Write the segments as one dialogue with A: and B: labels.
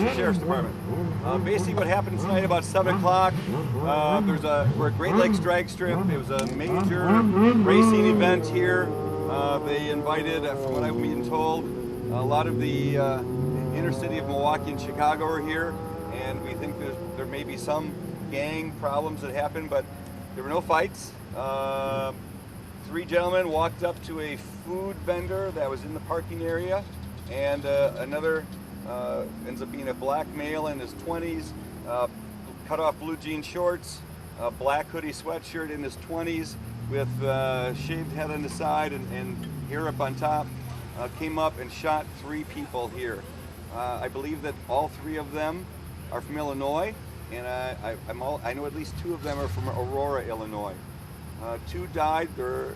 A: Madison Sheriff's Department. Basically what happened tonight about 7 o'clock, we're at Great Lakes Drag Strip. It was a major racing event here. They invited, from what I've been told, a lot of the inner city of Milwaukee and Chicago are here, and we think there may be some gang problems that happened, but there were no fights. 3 gentlemen walked up to a food vendor that was in the parking area, and another ends up being a black male in his 20s, cut off blue jean shorts, a black hoodie sweatshirt in his 20s with shaved head on the side and hair up on top, came up and shot 3 people here. I believe that all 3 of them are from Illinois, and I know at least 2 of them are from Aurora, Illinois. 2 died. Their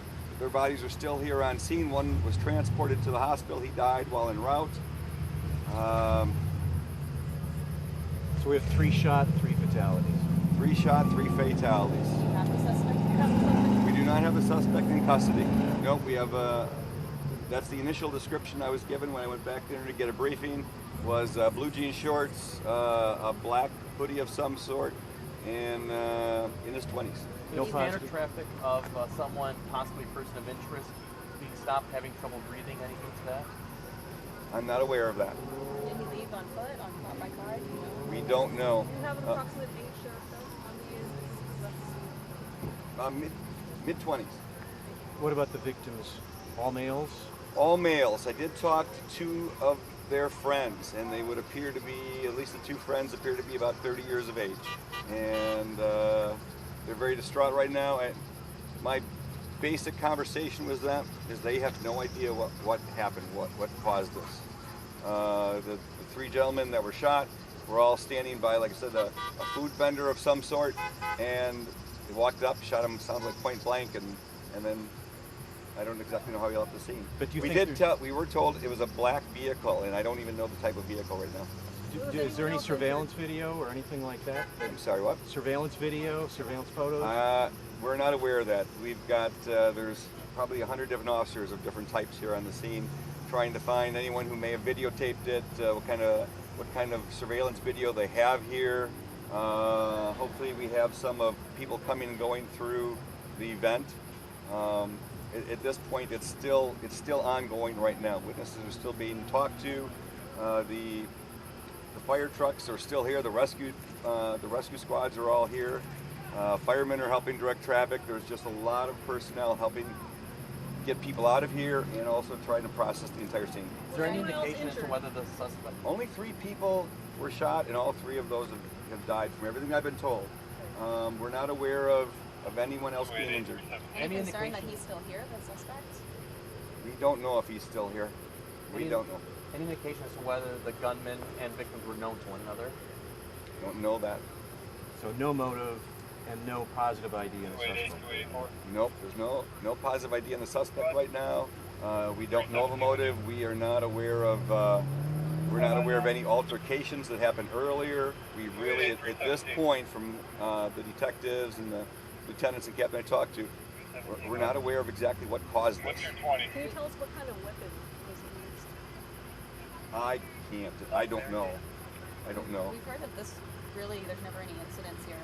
A: bodies are still here on scene. 1 was transported to the hospital. He died while en route.
B: So we have 3 shot, 3 fatalities.
A: 3 shot, 3 fatalities.
C: Do you have the suspect?
A: We do not have the suspect in custody. Nope, we have that's the initial description I was given when I went back there to get a briefing, was blue jean shorts, a black hoodie of some sort, and in his 20s.
D: No manner traffic of someone, possibly a person of interest, being stopped, having trouble breathing, anything to that?
A: I'm not aware of that.
C: Did he leave on foot, by car? Do you know?
A: We don't know.
C: Do you have an approximate age, Sheriff, on the
A: Mid-20s.
B: What about the victims? All males?
A: All males. I did talk to 2 of their friends, and they would appear to be, at least the 2 friends appear to be about 30 years of age. And they're very distraught right now. My basic conversation with them is they have no idea what happened, what caused this. The 3 gentlemen that were shot were all standing by, like I said, a food vendor of some sort, and they walked up, shot him, sounds like point blank, and then I don't exactly know how he left the scene.
B: But
A: we were told it was a black vehicle, and I don't even know the type of vehicle right now.
B: Is there any surveillance video or anything like that?
A: I'm sorry, what?
B: Surveillance video, surveillance photos?
A: We're not aware of that. We've got, there's probably 100 different officers of different types here on the scene, trying to find anyone who may have videotaped it, what kind of surveillance video they have here. Hopefully we have some of people coming and going through the event. At this point, it's still ongoing right now. Witnesses are still being talked to. The fire trucks are still here. The rescue squads are all here. Firemen are helping direct traffic. There's just a lot of personnel helping get people out of here and also trying to process the entire scene.
D: Is there any indication as to whether the suspect...
A: Only 3 people were shot, and all 3 of those have died, from everything I've been told. We're not aware of anyone else being injured.
C: Any concern that he's still here, the suspect?
A: We don't know if he's still here. We don't know.
D: Any indication as to whether the gunman and victims were known to one another?
A: Don't know that.
B: So no motive and no positive ID in the suspect?
A: Nope, there's no positive ID in the suspect right now. We don't know of a motive. We are not aware of any altercations that happened earlier. We really, at this point, from the detectives and the lieutenants and captain I talked to, we're not aware of exactly what caused this.
C: Can you tell us what kind of weapon was used?
A: I can't. I don't know.
C: We've heard that there's never any incidents here.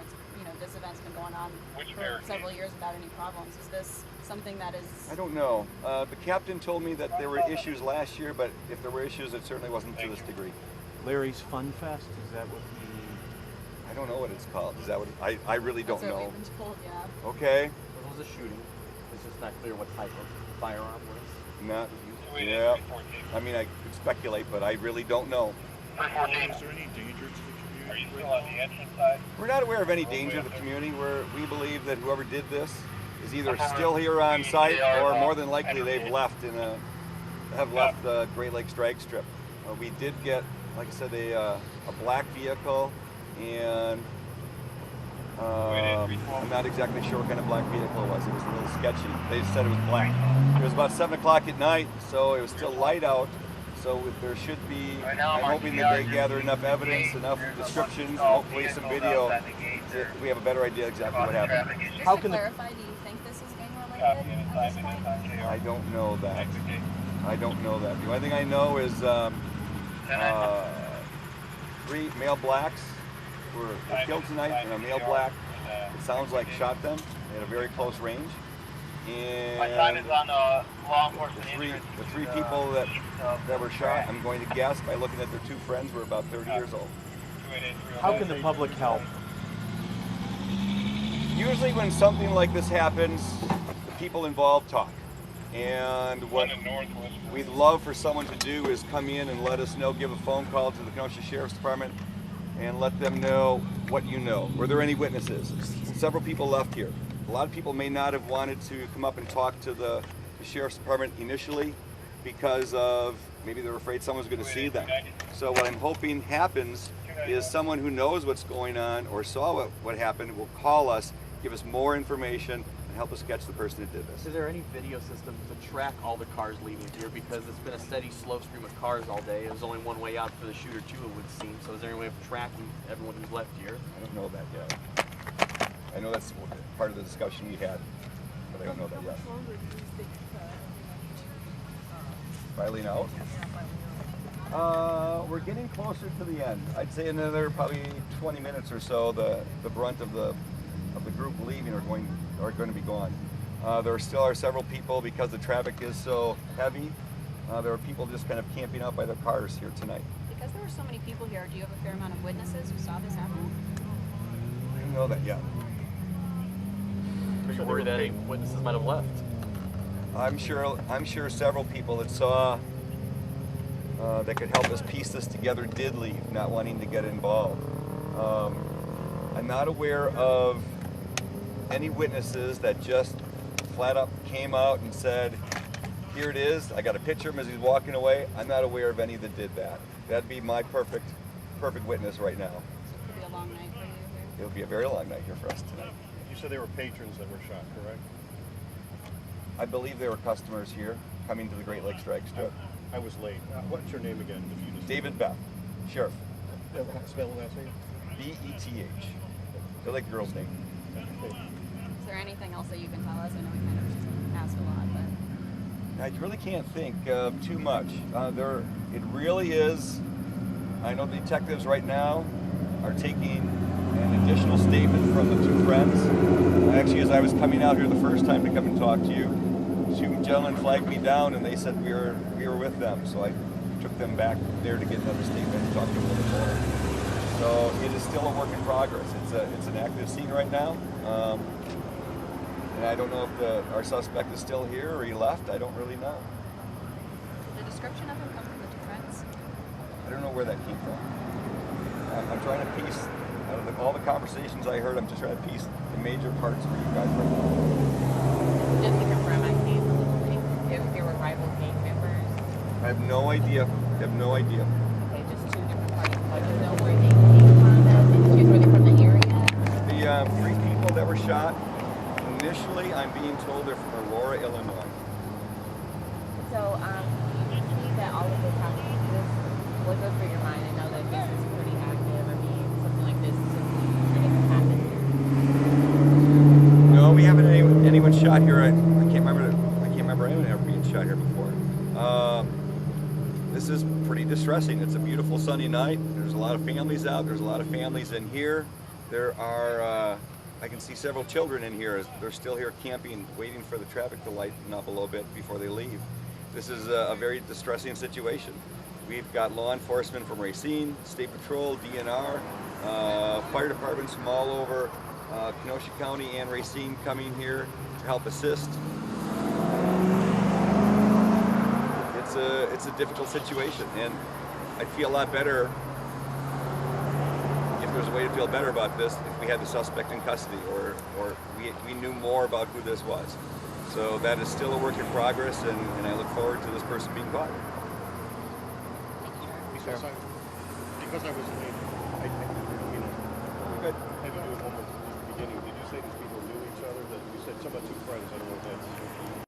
C: This event's been going on for several years without any problems. Is this something that is...
A: I don't know. The captain told me that there were issues last year, but if there were issues, it certainly wasn't to this degree.
B: Larry's Fun Fest, is that what
A: I don't know what it's called. Is that what... I really don't
C: That's what
A: know.
C: we've been told, yeah.
A: Okay.
D: There was a shooting. It's just not clear what type of firearm was.
A: Not... Yeah. I mean, I could speculate, but I really don't know.
E: Is there any danger to the community? Are you still on the entrance side?
A: We're not aware of any danger to the community. We believe that whoever did this is either still here on site or more than likely they've left the Great Lakes drag strip. We did get, like I said, a black vehicle, and I'm not exactly sure what kind of black vehicle it was. It was a little sketchy. They said it was black. It was about 7 o'clock at night, so it was still light out. So there should be, I'm hoping that they gather enough evidence, enough descriptions, hopefully some video, that we have a better idea exactly what happened.
C: Just to clarify, do you think this is gang-related at this point?
A: I don't know that. The only thing I know is 3 male blacks were killed tonight, and a male black, it sounds like, shot them at a very close range. And the three people that were shot, I'm going to guess by looking at their 2 friends, were about 30 years old.
B: How can the public help?
A: Usually when something like this happens, the people involved talk. And what we'd love for someone to do is come in and let us know, give a phone call to the Kenosha Sheriff's Department and let them know what you know. Were there any witnesses? Several people left here. A lot of people may not have wanted to come up and talk to the Sheriff's Department initially because of maybe they're afraid someone's going to see them. So what I'm hoping happens is someone who knows what's going on or saw what happened will call us, give us more information, and help us catch the person that did this.
D: Is there any video system to track all the cars leaving here? Because it's been a steady slow stream of cars all day. There's only one way out for the shooter too, it would seem. So is there any way of tracking everyone who's left here?
A: I don't know that yet. I know that's part of the discussion we had, but I don't know that yet. Filing out? We're getting closer to the end. I'd say another probably 20 minutes or so. The brunt of the group leaving are going to be gone. There still are several people because the traffic is so heavy. There are people just kind of camping out by their cars here tonight.
C: Because there were so many people here, do you have a fair amount of witnesses who saw this happen?
A: I don't know that yet.
D: Are you worried that any witnesses might have left?
A: I'm sure several people that saw that could help us piece this together did leave, not wanting to get involved. I'm not aware of any witnesses that just flat up came out and said, here it is, I got a picture of him as he's walking away. I'm not aware of any that did that. That'd be my perfect witness right now.
C: It'll be a long night for you here.
A: It'll be a very long night here for us tonight.
E: You said they were patrons that were shot, correct?
A: I believe there were customers here coming to the Great Lakes Drag Strip.
E: I was late. What's your name again? If you just
A: David Beth, Sheriff.
E: Spell the last name?
A: B-E-T-H. They're like girls' name.
C: Is there anything else that you can tell us? I know we kind of just asked a lot, but...
A: I really can't think of too much. It really is. I know the detectives right now are taking an additional statement from the 2 friends. Actually, as I was coming out here the first time to come and talk to you, 2 gentlemen flagged me down and they said we were with them. So I took them back there to get another statement and talk to them a little more. So it is still a work in progress. It's an active scene right now. And I don't know if our suspect is still here or he left. I don't really know.
C: Did the description of him come from the 2 friends?
A: I don't know where that came from. I'm trying to piece, out of all the conversations I heard, I'm just trying to piece the major parts for you guys right now.
F: Just to confirm, I can't if there were rival gang members.
A: I have no idea. I have no idea.
F: Okay, just 2 different parties. But you know where they came from? Were they from the area?
A: The 3 people that were shot, initially I'm being told they're from Aurora, Illinois.
F: So, you believe that all of this happened? What goes through your mind? I know that this is pretty active. I mean, something like this shouldn't happen.
A: No, we haven't anyone shot here. I can't remember anyone ever being shot here before. This is pretty distressing. It's a beautiful sunny night. There's a lot of families out. There's a lot of families in here. There are, I can see several children in here. They're still here camping, waiting for the traffic to lighten up a little bit before they leave. This is a very distressing situation. We've got law enforcement from Racine, State Patrol, DNR, fire departments from all over Kenosha County and Racine coming here to help assist. It's a difficult situation, and I'd feel a lot better if there's a way to feel better about this if we had the suspect in custody or we knew more about who this was. So that is still a work in progress, and I look forward to this person being caught.
E: Because I was late, I
A: Good.
E: had to do it almost at the beginning. Did you say these people knew each other? That you said something about 2 friends. I don't know if that's...